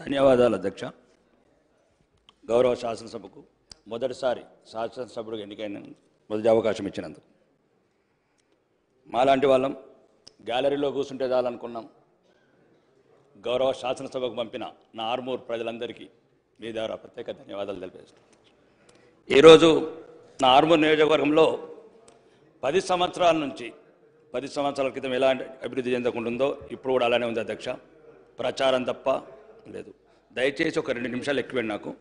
ధన్యవాదాలు అధ్యక్ష. గౌరవ శాసనసభకు మొదటిసారి శాసనసభ్యుడిగా ఎన్నికైన మొదటి అవకాశం ఇచ్చినందుకు మాలాంటి వాళ్ళం గ్యాలరీలో కూర్చుంటే చాలనుకున్నాం. గౌరవ శాసనసభకు పంపిన నా ఆర్మూర్ ప్రజలందరికీ మీ ద్వారా ప్రత్యేక ధన్యవాదాలు తెలియజేస్తాను. ఈరోజు నా ఆర్మూర్ నియోజకవర్గంలో 10 సంవత్సరాల నుంచి 10 సంవత్సరాల క్రితం ఎలా అభివృద్ధి చెందకుంటుందో ఇప్పుడు కూడా అలానే ఉంది అధ్యక్ష. ప్రచారం తప్ప లేదు. దయచేసి ఒక 2 నిమిషాలు ఎక్కువ నాకు.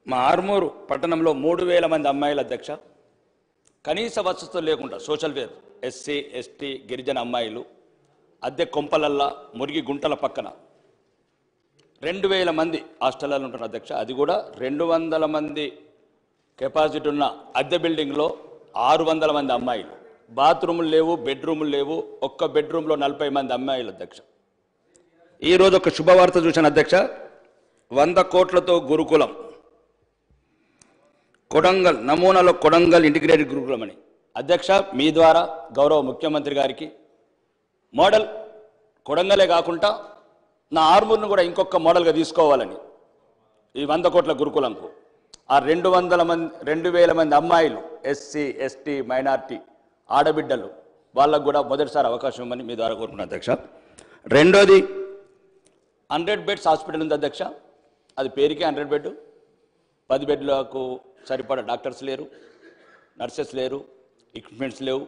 మా ఆర్మూరు పట్టణంలో 3000 మంది అమ్మాయిల అధ్యక్ష కనీస వసతులు లేకుండా సోషల్ వేర్ ఎస్సీ ఎస్టీ గిరిజన అమ్మాయిలు అద్దె కొంపలల్లా మురిగి గుంటల పక్కన 2000 మంది హాస్టల్లో ఉంటున్నారు అధ్యక్ష. అది కూడా 200 మంది కెపాసిటీ ఉన్న అద్దె బిల్డింగ్లో 600 మంది అమ్మాయిలు. బాత్రూములు లేవు, బెడ్రూములు లేవు. ఒక్క బెడ్రూమ్లో 40 మంది అమ్మాయిలు అధ్యక్ష. ఈరోజు ఒక శుభవార్త చూశాను అధ్యక్ష. 100 కోట్లతో గురుకులం కొడంగల్ నమూనాలో కొడంగల్ ఇంటిగ్రేటెడ్ గురుకులం అని అధ్యక్ష మీ ద్వారా గౌరవ ముఖ్యమంత్రి గారికి మోడల్ కొడంగలే కాకుండా నా ఆర్మూర్ను కూడా ఇంకొక మోడల్గా తీసుకోవాలని ఈ 100 కోట్ల గురుకులంకు ఆ 200 మంది అమ్మాయిలు ఎస్సీ ఎస్టీ మైనార్టీ ఆడబిడ్డలు వాళ్ళకు కూడా మొదటిసారి అవకాశం ఇవ్వమని మీ ద్వారా కోరుకున్నాను అధ్యక్ష. రెండోది 100 బెడ్స్ హాస్పిటల్ ఉంది అధ్యక్ష. అది పేరుకే 100 బెడ్. 10 బెడ్లకు సరిపడా డాక్టర్స్ లేరు, నర్సెస్ లేరు, ఎక్విప్మెంట్స్ లేవు.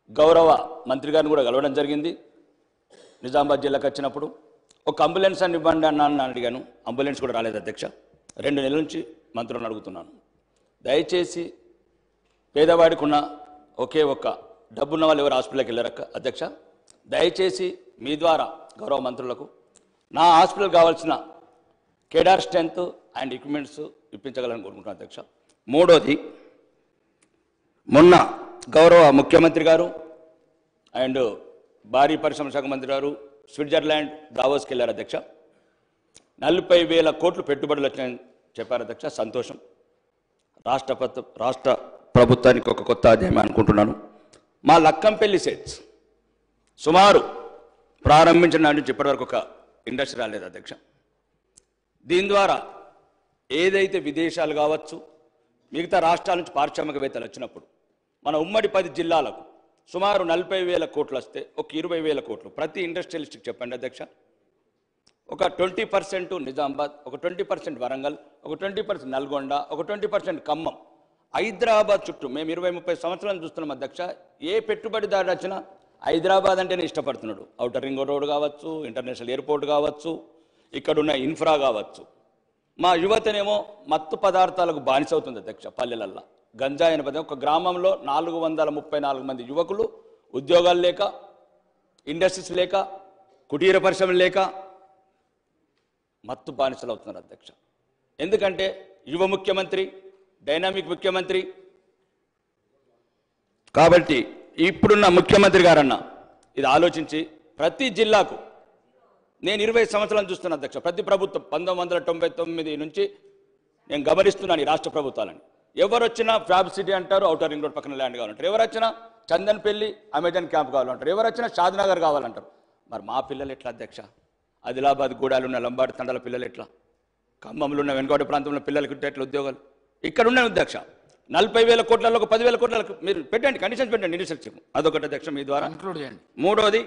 గౌరవ మంత్రి గారిని కూడా కలవడం జరిగింది. నిజామాబాద్ జిల్లాకు వచ్చినప్పుడు ఒక అంబులెన్స్ అని ఇవ్వండి అన్నాను అడిగాను. అంబులెన్స్ కూడా రాలేదు అధ్యక్ష. 2 నెలల నుంచి మంత్రులను అడుగుతున్నాను. దయచేసి పేదవాడికి ఉన్న ఒకే ఒక్క డబ్బున్న వాళ్ళు ఎవరు హాస్పిటల్కి వెళ్ళారక్క అధ్యక్ష. దయచేసి మీ ద్వారా గౌరవ మంత్రులకు నా హాస్పిటల్ కావాల్సిన కేడార్ స్ట్రెంత్ అండ్ ఎక్విప్మెంట్స్ ఇప్పించగలని కోరుకుంటున్నాను అధ్యక్ష. మూడోది, మొన్న గౌరవ ముఖ్యమంత్రి గారు అండ్ భారీ పరిశ్రమ శాఖ మంత్రి గారు స్విట్జర్లాండ్ దావోస్కి వెళ్ళారు అధ్యక్ష. 40,000 కోట్లు పెట్టుబడులు వచ్చాయని చెప్పారు అధ్యక్ష. సంతోషం. రాష్ట్ర ప్రభుత్వానికి ఒక కొత్త అధ్యాయం అనుకుంటున్నాను. మా లక్కంపల్లి సెట్స్ సుమారు ప్రారంభించిన నాటి నుంచి ఇప్పటివరకు ఒక ఇండస్ట్రీ రాలేదు అధ్యక్ష. దీని ద్వారా ఏదైతే విదేశాలు కావచ్చు మిగతా రాష్ట్రాల నుంచి పారిశ్రామికవేత్తలు వచ్చినప్పుడు మన ఉమ్మడి 10 జిల్లాలకు సుమారు 40,000 కోట్లు వస్తే ఒక 20,000 కోట్లు ప్రతి ఇండస్ట్రియలిస్ట్కి చెప్పండి అధ్యక్ష. ఒక 20% నిజామాబాద్, ఒక 20% వరంగల్, ఒక 20% నల్గొండ, ఒక 20% ఖమ్మం, హైదరాబాద్ చుట్టూ మేము 20-30 సంవత్సరాలు చూస్తున్నాం అధ్యక్ష. ఏ పెట్టుబడిదారు వచ్చినా హైదరాబాద్ అంటేనే ఇష్టపడుతున్నాడు. ఔటర్ రింగ్ రోడ్ కావచ్చు, ఇంటర్నేషనల్ ఎయిర్పోర్ట్ కావచ్చు, ఇక్కడున్న ఇన్ఫ్రా కావచ్చు. మా యువతనేమో మత్తు పదార్థాలకు బానిసవుతుంది అధ్యక్ష. పల్లెలల్లా గంజాయి అనే పదం. ఒక గ్రామంలో 434 మంది యువకులు ఉద్యోగాలు లేక, ఇండస్ట్రీస్ లేక, కుటీర పరిశ్రమలు లేక మత్తు బానిసలు అవుతున్నారు అధ్యక్ష. ఎందుకంటే యువ ముఖ్యమంత్రి, డైనామిక్ ముఖ్యమంత్రి. కాబట్టి ఇప్పుడున్న ముఖ్యమంత్రి గారన్న ఇది ఆలోచించి ప్రతి జిల్లాకు, నేను 20 సంవత్సరాలు చూస్తున్నా అధ్యక్ష. ప్రతి ప్రభుత్వం 1999 నుంచి నేను గమనిస్తున్నాను ఈ రాష్ట్ర ప్రభుత్వాలని. ఎవరు వచ్చినా ఫ్యాబ్ సిటీ అంటారు, ఔటర్ రింగ్ రోడ్ పక్కన ల్యాండ్ కావాలంటారు. ఎవరు వచ్చినా చందన్పల్లి అమెజాన్ క్యాంప్ కావాలంటారు. ఎవరు వచ్చినా షాద్నగర్ కావాలంటారు. మరి మా పిల్లలు ఎట్లా అధ్యక్ష? ఆదిలాబాద్ గూడాలు ఉన్న లంబాడి తండాల పిల్లలు ఎట్లా? ఖమ్మంలో ఉన్న వెనుకబడి ప్రాంతంలో పిల్లలకి ఎట్లా ఉద్యోగాలు? ఇక్కడ ఉన్నాయి అధ్యక్ష. 40,000 కోట్లలో ఒక 10,000 కోట్లకు మీరు పెట్టండి, కండిషన్స్ పెట్టండి, ఇనిషియేటివ్. అదొకటి అధ్యక్ష మీ ద్వారా ఇంక్లూడ్ చేయండి. మూడోది,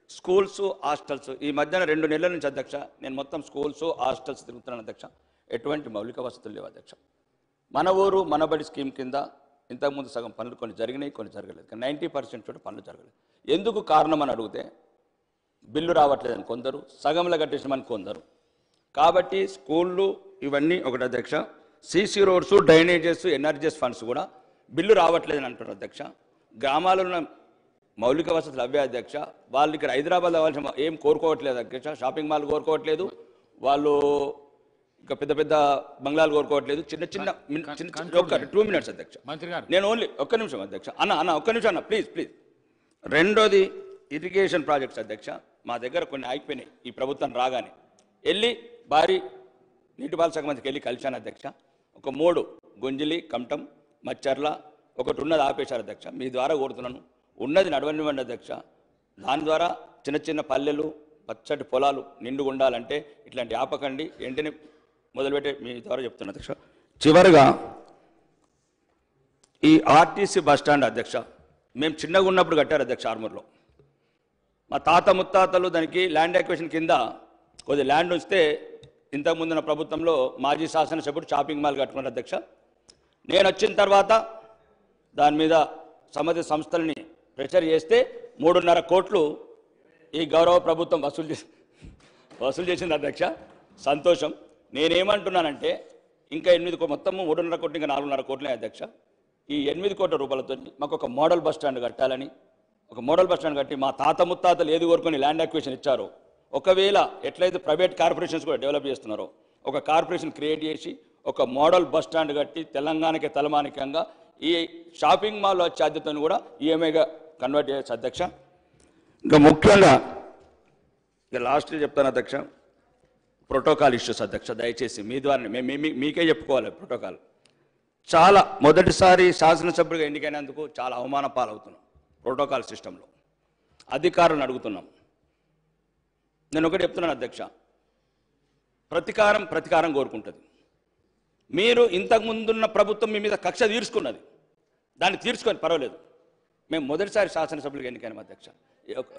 స్కూల్స్ హాస్టల్స్. ఈ మధ్యన 2 నెలల నుంచి అధ్యక్ష నేను మొత్తం స్కూల్స్ హాస్టల్స్ తిరుగుతున్నాను అధ్యక్ష. ఎటువంటి మౌలిక వసతులు లేవు అధ్యక్ష. మన ఊరు మనబడి స్కీమ్ కింద ఇంతకుముందు సగం పనులు కొన్ని జరిగినాయి, కొన్ని జరగలేదు. కానీ 90% చోట పనులు జరగలేదు. ఎందుకు కారణం అని అడిగితే బిల్లు రావట్లేదని కొందరు, సగంలో కట్టేసినామని కొందరు. కాబట్టి స్కూళ్ళు ఇవన్నీ ఒకటి అధ్యక్ష. CC roads, drainages, NREGS funds కూడా బిల్లు రావట్లేదని అంటున్నారు అధ్యక్ష. గ్రామాల్లో ఉన్న మౌలిక వసతులు అవే అధ్యక్ష. వాళ్ళు ఇక్కడ హైదరాబాద్ అవ్వాల్సిన ఏం కోరుకోవట్లేదు అధ్యక్ష. షాపింగ్ మాల్ కోరుకోవట్లేదు, వాళ్ళు ఇంకా పెద్ద పెద్ద బంగ్లాలు కోరుకోవట్లేదు. చిన్న చిన్న 2 మినిట్స్ అధ్యక్ష. నేను ఓన్లీ ఒక్క నిమిషం అధ్యక్ష. ఒక్క నిమిషం అన్న ప్లీజ్. రెండోది ఇరిగేషన్ ప్రాజెక్ట్స్ అధ్యక్ష. మా దగ్గర కొన్ని ఆగిపోయినాయి. ఈ ప్రభుత్వం రాగానే వెళ్ళి భారీ నీటిపారుదల శాఖ మంత్రికి వెళ్ళి కలిశాను అధ్యక్ష. ఒక 3 గుంజిలి, కమటం, మచ్చర్ల ఒకటి ఉన్నది ఆపేశారు అధ్యక్ష. మీ ద్వారా కోరుతున్నాను ఉన్నది నడవనివ్వండి అధ్యక్ష. దాని ద్వారా చిన్న చిన్న పల్లెలు పచ్చటి పొలాలు నిండుగా ఉండాలంటే ఇట్లాంటి ఆపకండి, వెంటనే మొదలుపెట్టే మీ ద్వారా చెప్తున్నా అధ్యక్ష. చివరిగా ఈ ఆర్టీసీ బస్టాండ్ అధ్యక్ష, మేము చిన్నగా ఉన్నప్పుడు కట్టారు అధ్యక్ష ఆర్మూర్లో. మా తాత ముత్తాతలు దానికి ల్యాండ్ అక్విజిషన్ కింద కొద్ది ల్యాండ్ ఉంచితే ఇంతకుముందున్న ప్రభుత్వంలో మాజీ శాసనసభ్యుడు షాపింగ్ మాల్ కట్టుకున్నారు అధ్యక్ష. నేను వచ్చిన తర్వాత దాని మీద సంబంధిత సంస్థలని ప్రెషర్ చేస్తే 3.5 కోట్లు ఈ గౌరవ ప్రభుత్వం వసూలు చేసింది అధ్యక్ష. సంతోషం. నేనేమంటున్నానంటే ఇంకా 8 మొత్తం 3.5 కోట్లు ఇంకా 4.5 కోట్లే అధ్యక్ష. ఈ 8 కోట్ల రూపాయలతో మాకు ఒక మోడల్ బస్ స్టాండ్ కట్టాలని, ఒక మోడల్ బస్ స్టాండ్ కట్టి మా తాత ముత్తాతలు ఏది కోరుకొని ల్యాండ్ అక్విజిషన్ ఇచ్చారో, ఒకవేళ ఎట్లయితే ప్రైవేట్ కార్పొరేషన్స్ కూడా డెవలప్ చేస్తున్నారో ఒక కార్పొరేషన్ క్రియేట్ చేసి ఒక మోడల్ బస్ స్టాండ్ కట్టి తెలంగాణకి తలమానికంగా ఈ షాపింగ్ మాల్ ఛార్జీతో కూడా ఈఎంఐగా కన్వర్ట్ చేయొచ్చు అధ్యక్ష. ఇంకా ముఖ్యంగా ఇక లాస్ట్ చెప్తాను అధ్యక్ష, ప్రోటోకాల్ ఇష్యూస్ అధ్యక్ష. దయచేసి మీ ద్వారా మీకే చెప్పుకోవాలి. ప్రోటోకాల్ చాలా మొదటిసారి శాసనసభ్యుడిగా ఎన్నికైనందుకు చాలా అవమాన పాలవుతున్నాం. ప్రోటోకాల్ సిస్టంలో అధికారులను అడుగుతున్నాం. నేను ఒకటి చెప్తున్నాను అధ్యక్ష, ప్రతీకారం కోరుకుంటుంది. మీరు ఇంతకుముందున్న ప్రభుత్వం మీ మీద కక్ష తీర్చుకున్నది, దాన్ని తీర్చుకొని పర్వాలేదు. మేము మొదటిసారి శాసనసభ్యులుగా ఎన్నికైనాం అధ్యక్ష. ఒక్క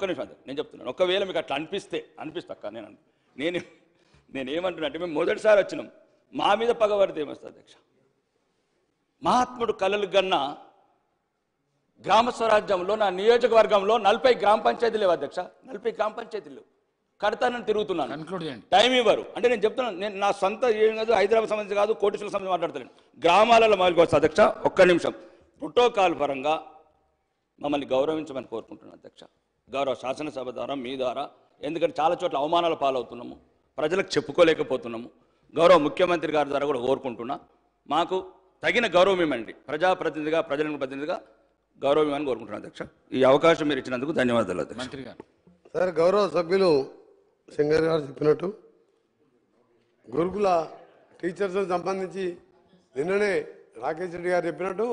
నిమిషం అధ్యక్ష, నేను చెప్తున్నాను. ఒకవేళ మీకు అట్లా అనిపిస్తాక నేనేమంటున్నా అంటే, మేము మొదటిసారి వచ్చినాం, మా మీద పగబడితే ఏమొస్తుంది అధ్యక్ష? మహాత్ముడు కలలు గన్న గ్రామ స్వరాజ్యంలో నా నియోజకవర్గంలో 40 గ్రామ పంచాయతీలు లేవు అధ్యక్ష. 40 గ్రామ పంచాయతీలు కడతానని తిరుగుతున్నాను, టైం ఇవ్వరు. అంటే నేను చెప్తున్నాను, నేను నా సొంత ఏం కాదు, హైదరాబాద్ సంబంధించి కాదు, కోటేశ్వర సంబంధించి మాట్లాడతాను. గ్రామాలలో మొదలుకు వస్తా అధ్యక్ష. ఒక్క నిమిషం. ప్రోటోకాల్ పరంగా మమ్మల్ని గౌరవించమని కోరుకుంటున్నాను అధ్యక్ష, గౌరవ శాసనసభ ద్వారా, మీ ద్వారా. ఎందుకంటే చాలా చోట్ల అవమానాల పాలవుతున్నాము, ప్రజలకు చెప్పుకోలేకపోతున్నాము. గౌరవ ముఖ్యమంత్రి గారి ద్వారా కూడా కోరుకుంటున్నా, మాకు తగిన గౌరవం ఇవ్వండి. ప్రజాప్రతినిధిగా, ప్రతినిధిగా గౌరవం ఇవ్వని కోరుకుంటున్నాను అధ్యక్ష. ఈ అవకాశం మీరు ఇచ్చినందుకు ధన్యవాదాలు అధ్యక్ష. మంత్రి గారు. సార్, గౌరవ సభ్యులు శంకర్ గారు చెప్పినట్టు గురుకుల టీచర్స్కి సంబంధించి నిన్ననే రాకేష్ రెడ్డి గారు చెప్పినట్టు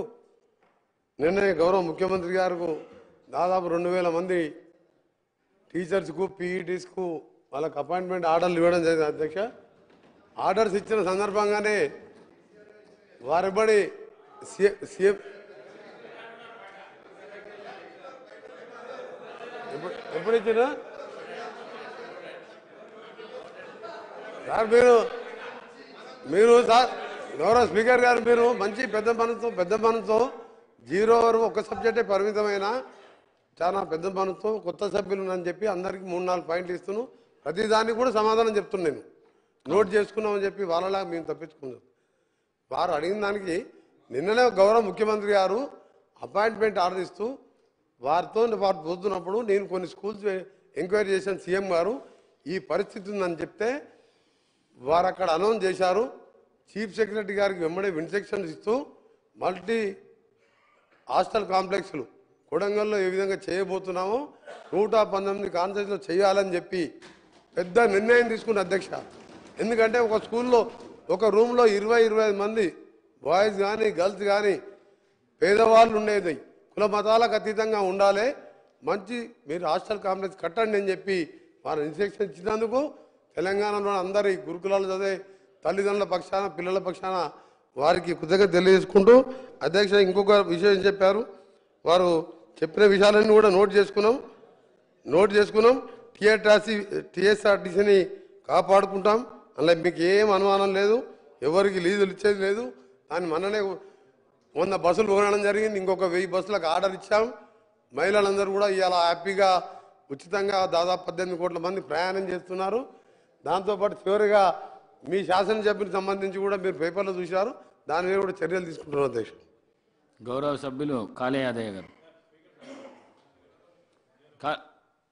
నిన్ననే గౌరవ ముఖ్యమంత్రి గారికి దాదాపు 2000 మంది టీచర్స్కు, పీఈటీస్కు వాళ్ళకు అపాయింట్మెంట్ ఆర్డర్లు ఇవ్వడం జరిగింది అధ్యక్ష. ఆర్డర్స్ ఇచ్చిన సందర్భంగానే వారిబడి సీఎం ఎప్పుడు ఇచ్చినా సార్ మీరు సార్ గౌరవ స్పీకర్ గారు, మీరు మంచి పెద్ద మనసుతో 0 వరకు ఒక సబ్జెక్టే పరిమితమైన చాలా పెద్ద మనసుతో కొత్త సభ్యులు అని చెప్పి అందరికీ 3-4 పాయింట్లు ఇస్తున్నాను. ప్రతిదానికి కూడా సమాధానం చెప్తున్నాను. నేను నోట్ చేసుకున్నామని చెప్పి వాళ్ళలాగా మేము తప్పించుకున్నాం. వారు అడిగిన దానికి నిన్ననే గౌరవ ముఖ్యమంత్రి గారు అపాయింట్మెంట్ ఆర్డర్ ఇస్తూ వారు పోతున్నప్పుడు నేను కొన్ని స్కూల్స్ ఎంక్వైరీ చేశాను. సీఎం గారు ఈ పరిస్థితి ఉందని చెప్తే వారు అక్కడ అనౌన్స్ చేశారు. చీఫ్ సెక్రటరీ గారికి వెంబడే ఇన్స్ట్రక్షన్స్ ఇస్తూ మల్టీ హాస్టల్ కాంప్లెక్స్లు కొడంగల్లో ఏ విధంగా చేయబోతున్నామో 119 కాన్సెన్స్లో చేయాలని చెప్పి పెద్ద నిర్ణయం తీసుకున్న అధ్యక్ష. ఎందుకంటే ఒక స్కూల్లో ఒక రూమ్లో 20-25 మంది బాయ్స్ కానీ గర్ల్స్ కానీ పేదవాళ్ళు ఉండేది, కుల మతాలకు అతీతంగా ఉండాలి, మంచి మీరు హాస్టల్ కాంప్లెక్స్ కట్టండి అని చెప్పి వారు ఇన్స్ట్రక్షన్ ఇచ్చినందుకు తెలంగాణలో అందరి గురుకులాలు చదివే తల్లిదండ్రుల పక్షాన, పిల్లల పక్షాన వారికి కృతజ్ఞత తెలియజేసుకుంటూ అధ్యక్ష ఇంకొక విషయం చెప్పారు. వారు చెప్పిన విషయాలన్నీ కూడా నోట్ చేసుకున్నాం. టీఎస్ఆర్టీసీని కాపాడుకుంటాం. అలా మీకు ఏం అనుమానం లేదు, ఎవరికి లీజులు ఇచ్చేది లేదు. దాన్ని మననే 100 బస్సులు కొనడం జరిగింది. ఇంకొక 1000 బస్సులకు ఆర్డర్ ఇచ్చాం. మహిళలందరూ కూడా ఇవాళ హ్యాపీగా ఉచితంగా దాదాపు 18 కోట్ల మంది ప్రయాణం చేస్తున్నారు. దాంతోపాటు చివరిగా మీ శాసనసభ్యునికి సంబంధించి కూడా మీరు పేపర్లో చూశారు, దాని మీద కూడా చర్యలు తీసుకుంటున్నారు అధ్యక్ష. గౌరవ సభ్యులు కాళే యాదయ్య గారు.